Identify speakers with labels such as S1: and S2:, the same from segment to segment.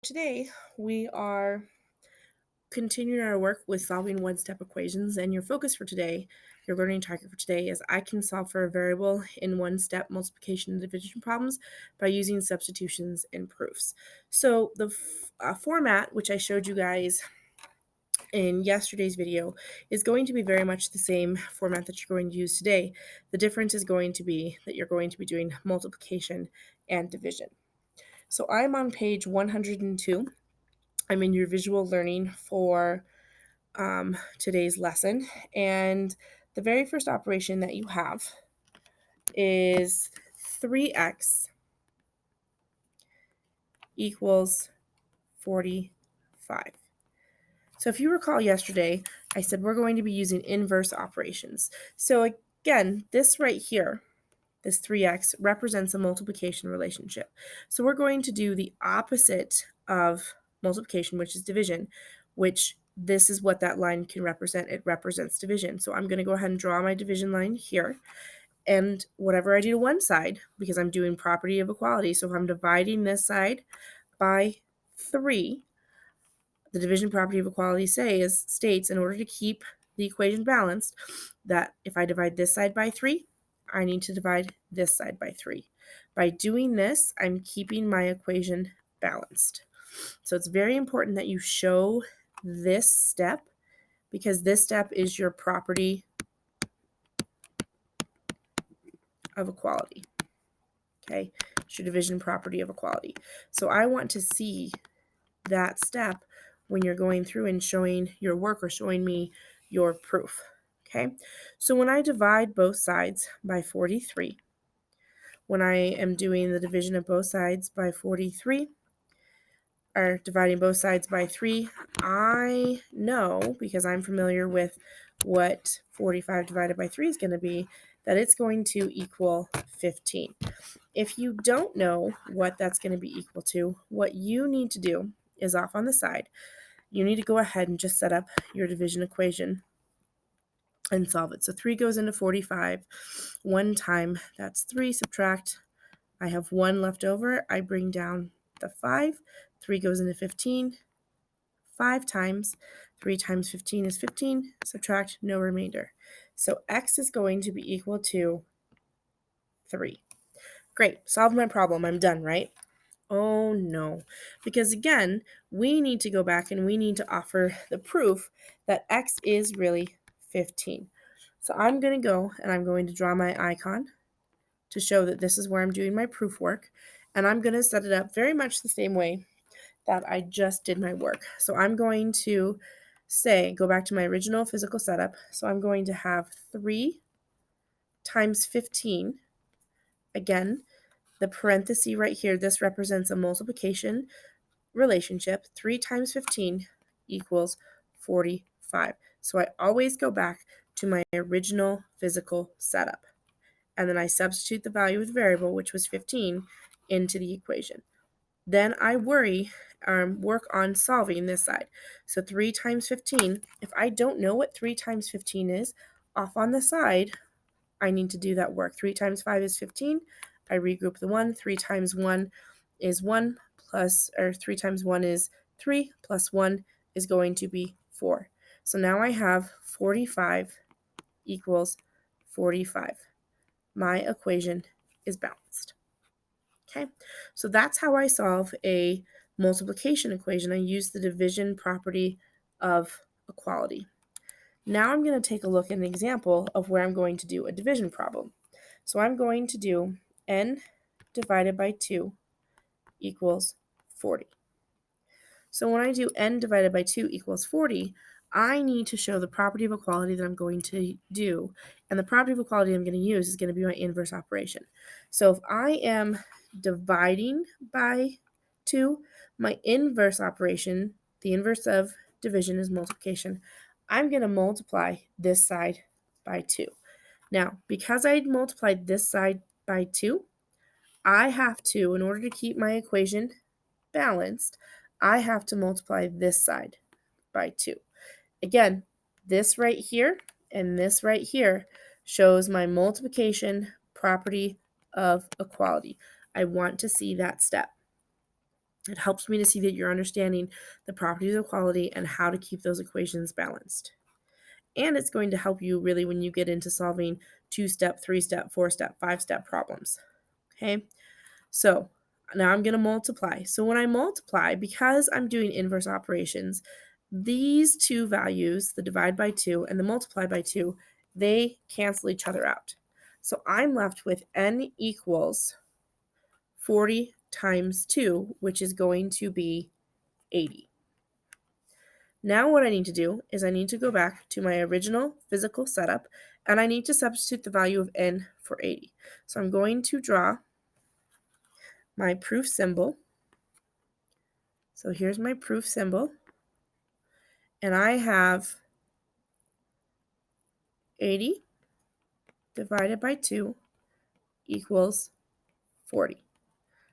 S1: Today, we are continuing our work with solving one-step equations, and your focus for today, your learning target for today is I can solve for a variable in one-step multiplication and division problems by using substitutions and proofs. So the format, which I showed you guys in yesterday's video, is going to be very much the same format that you're going to use today. The difference is going to be that you're going to be doing multiplication and division. So I'm on page 102. I'm in your visual learning for today's lesson. And the very first operation that you have is 3x equals 45. So if you recall yesterday, I said we're going to be using inverse operations. So again, this right here, this 3x represents a multiplication relationship. So we're going to do the opposite of multiplication, which is division, which this is what that line can represent. It represents division. So I'm going to go ahead and draw my division line here. And whatever I do to one side, because I'm doing property of equality, so if I'm dividing this side by 3, the division property of equality states in order to keep the equation balanced that if I divide this side by 3, I need to divide this side by 3. By doing this, I'm keeping my equation balanced. So it's very important that you show this step because this step is your property of equality. Okay, it's your division property of equality. So I want to see that step when you're going through and showing your work or showing me your proof. Okay, so when I divide both sides by 43, when I am doing the division of both sides by 43, or dividing both sides by 3, I know, because I'm familiar with what 45 divided by 3 is going to be, that it's going to equal 15. If you don't know what that's going to be equal to, what you need to do is off on the side, you need to go ahead and just set up your division equation and solve it. So 3 goes into 45 one time. That's 3. Subtract. I have 1 left over. I bring down the 5. 3 goes into 15 5 times. 3 times 15 is 15. Subtract, no remainder. So x is going to be equal to 3. Great. Solved my problem. I'm done, right? Oh no, because again, we need to go back and we need to offer the proof that x is really 15. So I'm going to go and I'm going to draw my icon to show that this is where I'm doing my proof work, and I'm going to set it up very much the same way that I just did my work. So I'm going to go back to my original physical setup. So I'm going to have 3 times 15. Again, the parenthesis right here, this represents a multiplication relationship. 3 times 15 equals 45. So I always go back to my original physical setup. And then I substitute the value of the variable, which was 15, into the equation. Then I work on solving this side. So 3 times 15, if I don't know what 3 times 15 is, off on the side, I need to do that work. 3 times 5 is 15. I regroup the 1. 3 times 1 is 1 plus, or 3 times 1 is 3 plus 1 is going to be 4. So now I have 45 equals 45. My equation is balanced. Okay, so that's how I solve a multiplication equation. I use the division property of equality. Now I'm going to take a look at an example of where I'm going to do a division problem. So I'm going to do n divided by 2 equals 40. So when I do n divided by 2 equals 40, I need to show the property of equality that I'm going to do. And the property of equality I'm going to use is going to be my inverse operation. So if I am dividing by 2, my inverse operation, the inverse of division is multiplication. I'm going to multiply this side by 2. Now, because I multiplied this side by 2, I have to, in order to keep my equation balanced, I have to multiply this side by 2. Again, this right here and this right here shows my multiplication property of equality. I want to see that step. It helps me to see that you're understanding the properties of equality and how to keep those equations balanced. And it's going to help you really when you get into solving 2-step, 3-step, 4-step, 5-step problems. Okay, so now I'm going to multiply. So when I multiply, because I'm doing inverse operations, these two values, the divide by 2 and the multiply by 2, they cancel each other out. So I'm left with n equals 40 times 2, which is going to be 80. Now what I need to do is I need to go back to my original physical setup, and I need to substitute the value of n for 80. So I'm going to draw my proof symbol. So here's my proof symbol, and I have 80 divided by 2 equals 40.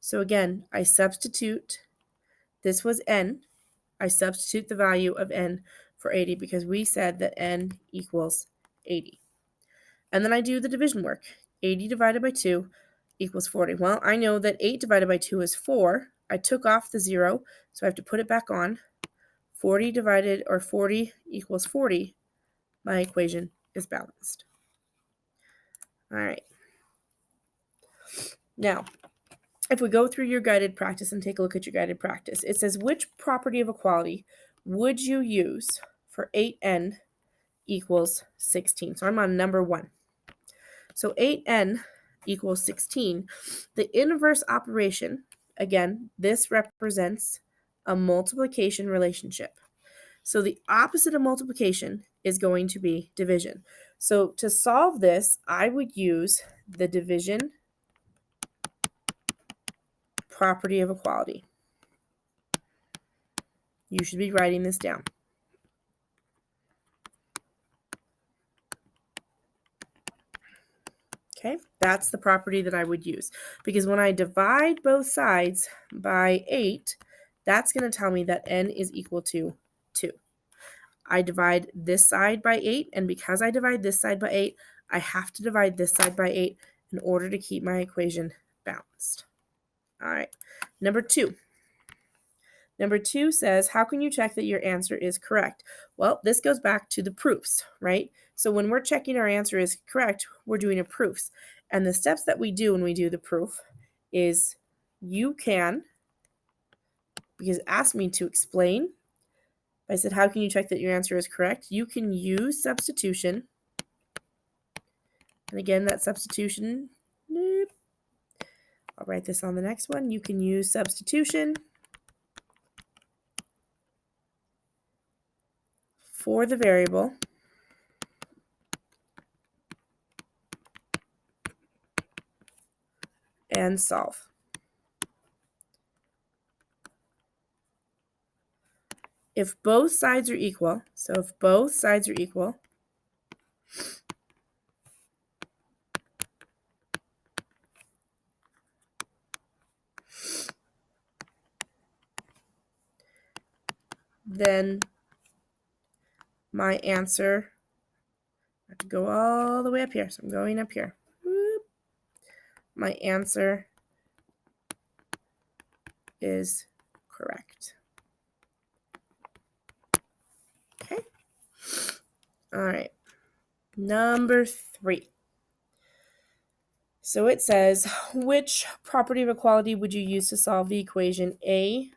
S1: So again, I substitute, this was n, I substitute the value of n for 80 because we said that n equals 80. And then I do the division work. 80 divided by 2 equals 40. Well, I know that 8 divided by 2 is 4. I took off the 0, so I have to put it back on. 40 equals 40. My equation is balanced. All right. Now, if we go through your guided practice and take a look at your guided practice, it says, which property of equality would you use for 8n equals 16? So I'm on number 1. So 8n equals 16. The inverse operation, again, this represents a multiplication relationship. So the opposite of multiplication is going to be division. So to solve this, I would use the division property of equality. You should be writing this down. Okay, that's the property that I would use. Because when I divide both sides by 8, that's going to tell me that n is equal to 2. I divide this side by 8, and because I divide this side by 8, I have to divide this side by 8 in order to keep my equation balanced. All right, number 2. Number 2 says, how can you check that your answer is correct? Well, this goes back to the proofs, right? So when we're checking our answer is correct, we're doing a proofs. And the steps that we do when we do the proof is you can, because it asked me to explain, I said, how can you check that your answer is correct? You can use substitution. And again, that substitution, I'll write this on the next one. You can use substitution for the variable and solve. If both sides are equal, so if both sides are equal, then my answer, I have to go all the way up here, so I'm going up here. Whoop. My answer is correct. Okay. All right. Number 3. So it says, which property of equality would you use to solve the equation a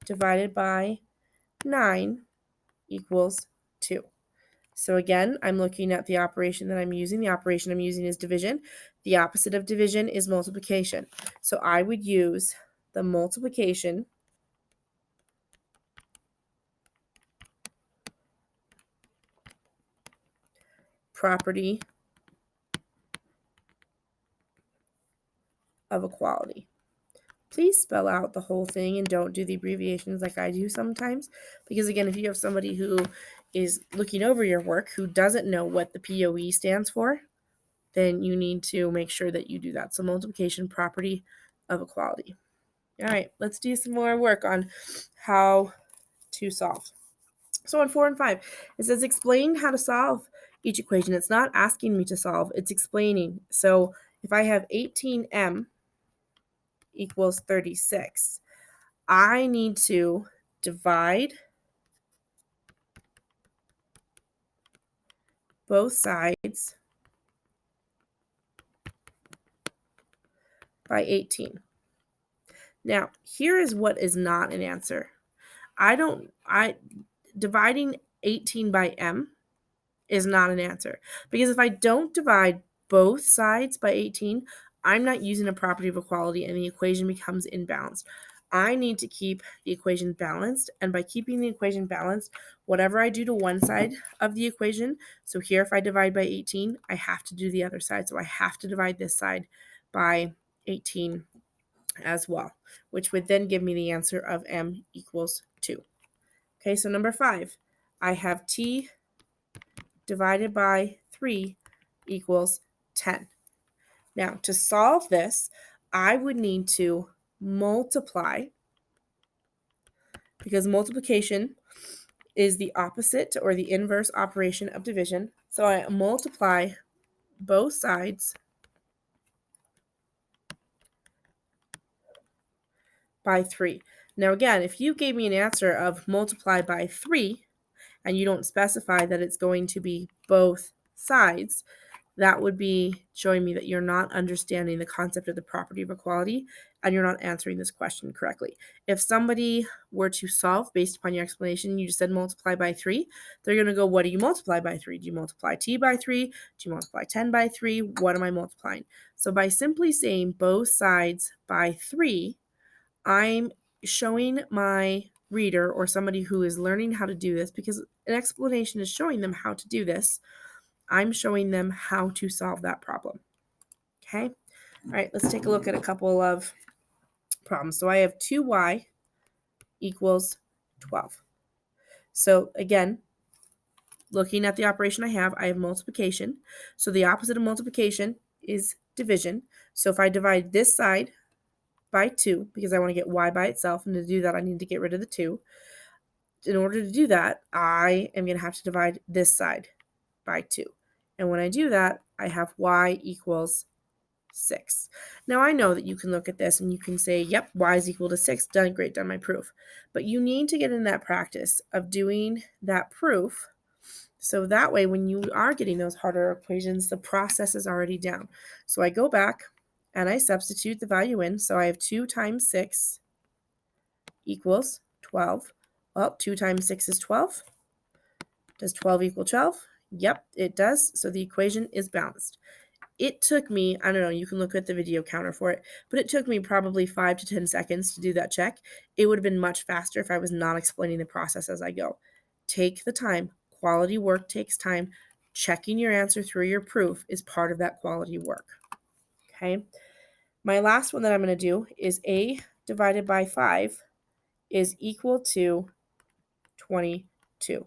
S1: divided by 9 equals 2? So again, I'm looking at the operation that I'm using. The operation I'm using is division. The opposite of division is multiplication. So I would use the multiplication property of equality. Please spell out the whole thing and don't do the abbreviations like I do sometimes. Because again, if you have somebody who is looking over your work who doesn't know what the POE stands for, then you need to make sure that you do that. So multiplication property of equality. All right, let's do some more work on how to solve. So on 4 and 5, it says explain how to solve each equation. It's not asking me to solve, it's explaining. So if I have 18m equals 36, I need to divide both sides by 18. Now, here is what is not an answer. Dividing 18 by m is not an answer, because if I don't divide both sides by 18, I'm not using a property of equality and the equation becomes imbalanced. I need to keep the equation balanced, and by keeping the equation balanced, whatever I do to one side of the equation, so here if I divide by 18, I have to do the other side, so I have to divide this side by 18 as well, which would then give me the answer of m equals 2. Okay, so number 5, I have t divided by 3 equals 10. Now, to solve this, I would need to multiply, because multiplication is the opposite or the inverse operation of division. So I multiply both sides by 3. Now, again, if you gave me an answer of multiply by 3 and you don't specify that it's going to be both sides, that would be showing me that you're not understanding the concept of the property of equality and you're not answering this question correctly. If somebody were to solve based upon your explanation, you just said multiply by 3, they're going to go, what do you multiply by 3? Do you multiply t by 3? Do you multiply 10 by 3? What am I multiplying? So by simply saying both sides by 3, I'm showing my reader or somebody who is learning how to do this, because an explanation is showing them how to do this, I'm showing them how to solve that problem. Okay? All right, let's take a look at a couple of problems. So I have 2y equals 12. So again, looking at the operation I have multiplication. So the opposite of multiplication is division. So if I divide this side by 2, because I want to get y by itself, and to do that I need to get rid of the 2. In order to do that, I am going to have to divide this side by 2. And when I do that, I have y equals 6. Now I know that you can look at this and you can say, yep, y is equal to 6, done, great, done my proof. But you need to get in that practice of doing that proof, so that way when you are getting those harder equations, the process is already down. So I go back and I substitute the value in. So I have 2 times 6 equals 12. Well, 2 times 6 is 12. Does 12 equal 12? Yep, it does. So the equation is balanced. It took me, I don't know, you can look at the video counter for it, but it took me probably 5 to 10 seconds to do that check. It would have been much faster if I was not explaining the process as I go. Take the time. Quality work takes time. Checking your answer through your proof is part of that quality work. Okay. My last one that I'm going to do is a divided by 5 is equal to 22.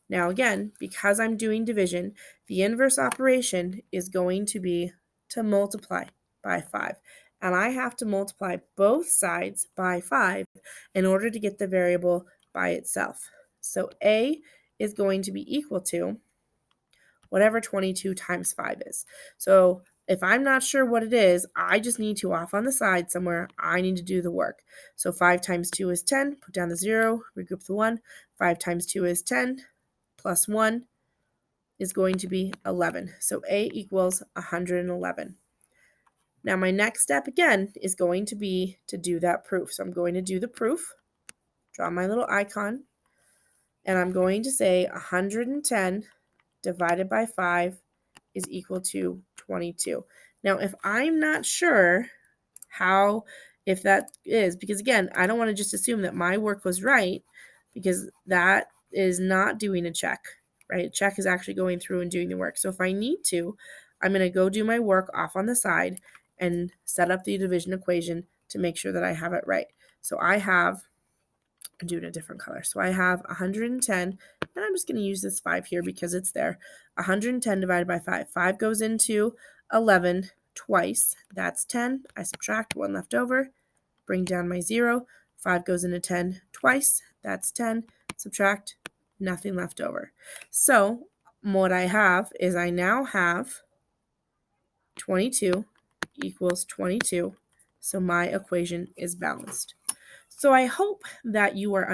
S1: Now again, because I'm doing division, the inverse operation is going to be to multiply by 5. And I have to multiply both sides by 5 in order to get the variable by itself. So a is going to be equal to whatever 22 times 5 is. So if I'm not sure what it is, I just need to, off on the side somewhere, I need to do the work. So 5 times 2 is 10, put down the 0, regroup the 1. 5 times 2 is 10, plus 1 is going to be 11. So a equals 111. Now my next step again is going to be to do that proof. So I'm going to do the proof, draw my little icon, and I'm going to say 110 divided by 5 is equal to 22. Now, if I'm not sure if that is, because again, I don't want to just assume that my work was right, because that is not doing a check, right? Check is actually going through and doing the work. So if I need to, I'm going to go do my work off on the side and set up the division equation to make sure that I have it right. So I'm doing a different color. So I have 110, and I'm just going to use this 5 here because it's there. 110 divided by 5. 5 goes into 11 twice. That's 10. I subtract 1 left over, bring down my 0. 5 goes into 10 twice. That's 10. Subtract, nothing left over. So what I have is I now have 22 equals 22. So my equation is balanced. So I hope that you are